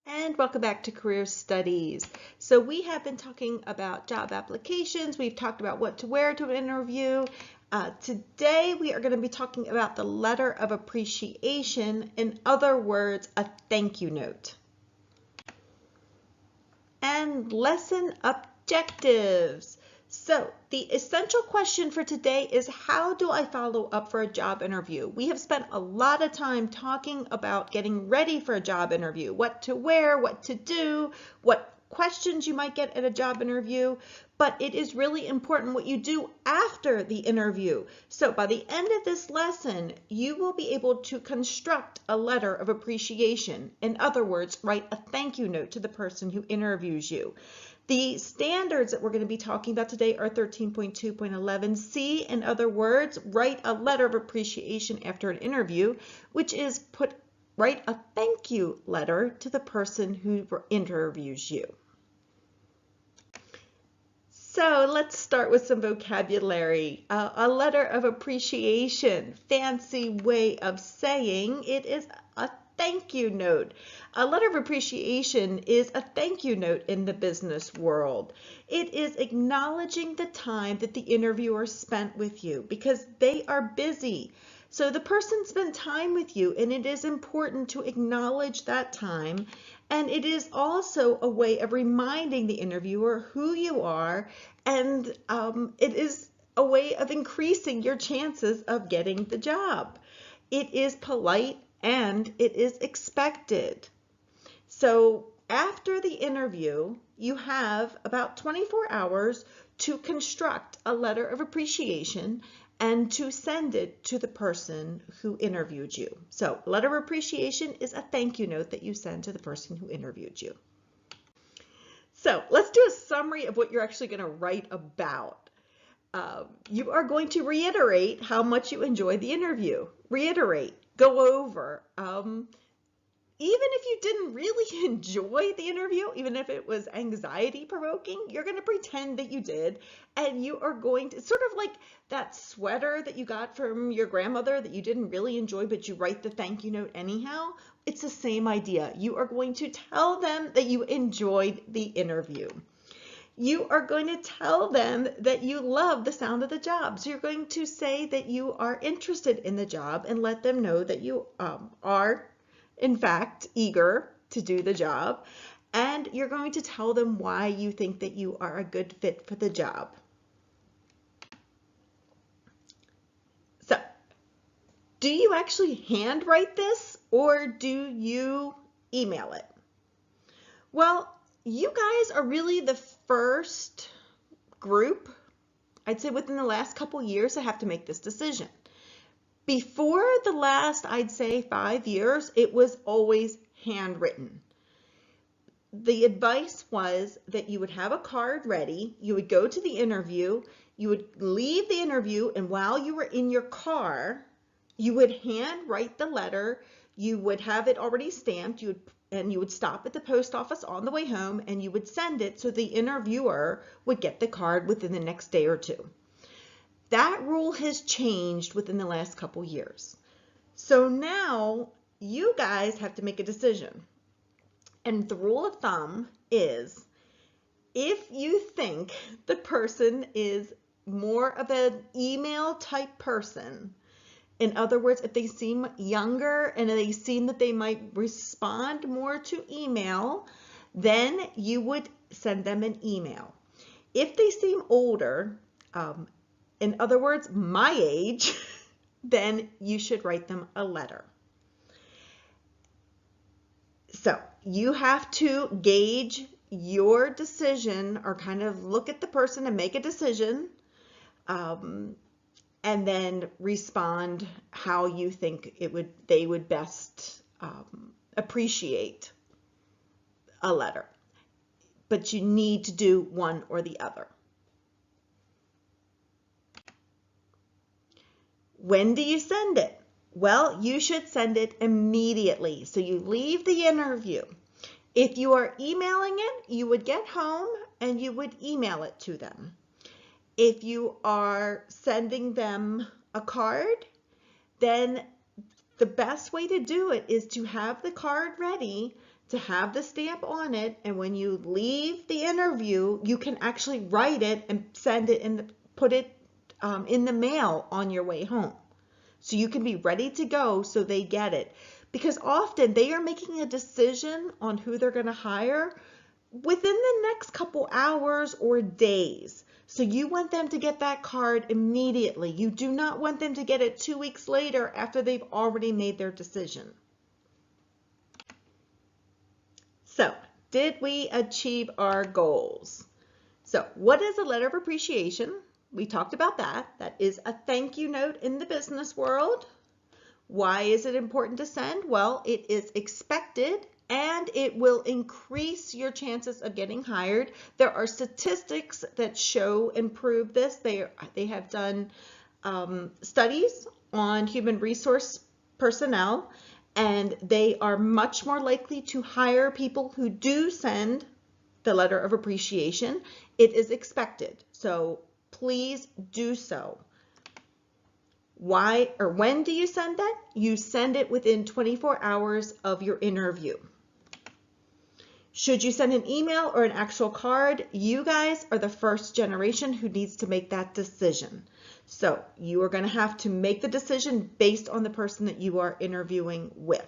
And welcome back to Career Studies. So we have been talking about job applications. We've talked about what to wear to an interview. Today we are going to be talking about the letter of appreciation. In other words, a thank you note. And lesson objectives. So the essential question for today is, how do I follow up for a job interview? We have spent a lot of time talking about getting ready for a job interview, what to wear, what to do, what questions you might get at a job interview, but it is really important what you do after the interview. So by the end of this lesson, you will be able to construct a letter of appreciation. In other words, write a thank you note to the person who interviews you. The standards that we're going to be talking about today are 13.2.11c. In other words, write a letter of appreciation after an interview, which is write a thank you letter to the person who interviews you. So let's start with some vocabulary. A letter of appreciation, fancy way of saying it is a thank you note. A letter of appreciation is a thank you note in the business world. It is acknowledging the time that the interviewer spent with you because they are busy. So the person spent time with you, and it is important to acknowledge that time. And it is also a way of reminding the interviewer who you are, and it is a way of increasing your chances of getting the job. It is polite and it is expected. So after the interview, you have about 24 hours to construct a letter of appreciation and to send it to the person who interviewed you. So letter of appreciation is a thank you note that you send to the person who interviewed you. So let's do a summary of what you're actually going to write about. You are going to reiterate how much you enjoyed the interview. Reiterate, go over. Even if you didn't really enjoy the interview, even if it was anxiety provoking, you're going to pretend that you did, and you are going to, sort of like that sweater that you got from your grandmother that you didn't really enjoy, but you write the thank you note anyhow. It's the same idea. You are going to tell them that you enjoyed the interview. You are going to tell them that you love the sound of the job. So you're going to say that you are interested in the job and let them know that you are in fact eager to do the job, and you're going to tell them why you think that you are a good fit for the job. So, do you actually handwrite this or do you email it? Well, you guys are really the first group, I'd say within the last couple years, to have to make this decision. Before the last, I'd say 5 years, it was always handwritten. The advice was that you would have a card ready, you would go to the interview, you would leave the interview, and while you were in your car, you would hand write the letter, you would have it already stamped, and you would stop at the post office on the way home, and you would send it so the interviewer would get the card within the next day or two. That rule has changed within the last couple years. So now you guys have to make a decision. And the rule of thumb is, if you think the person is more of an email type person, in other words, if they seem younger and they seem that they might respond more to email, then you would send them an email. If they seem older, in other words, my age, then you should write them a letter. So you have to gauge your decision, or kind of look at the person and make a decision, and then respond how you think they would best appreciate a letter. But you need to do one or the other. When do you send it? Well, you should send it immediately. So you leave the interview. If you are emailing it, you would get home and you would email it to them. If you are sending them a card, then the best way to do it is to have the card ready to have the stamp on it, and when you leave the interview, you can actually write it and send it put it in the mail on your way home. So you can be ready to go so they get it. Because often they are making a decision on who they're going to hire within the next couple hours or days. So you want them to get that card immediately. You do not want them to get it 2 weeks later after they've already made their decision. So, did we achieve our goals? So, what is a letter of appreciation? We talked about that. That is a thank you note in the business world. Why is it important to send? Well, it is expected and it will increase your chances of getting hired. There are statistics that show and prove this. They have done studies on human resource personnel, and they are much more likely to hire people who do send the letter of appreciation. It is expected, so please do so. Why or when do you send that? You send it within 24 hours of your interview. Should you send an email or an actual card? You guys are the first generation who needs to make that decision. So you are going to have to make the decision based on the person that you are interviewing with.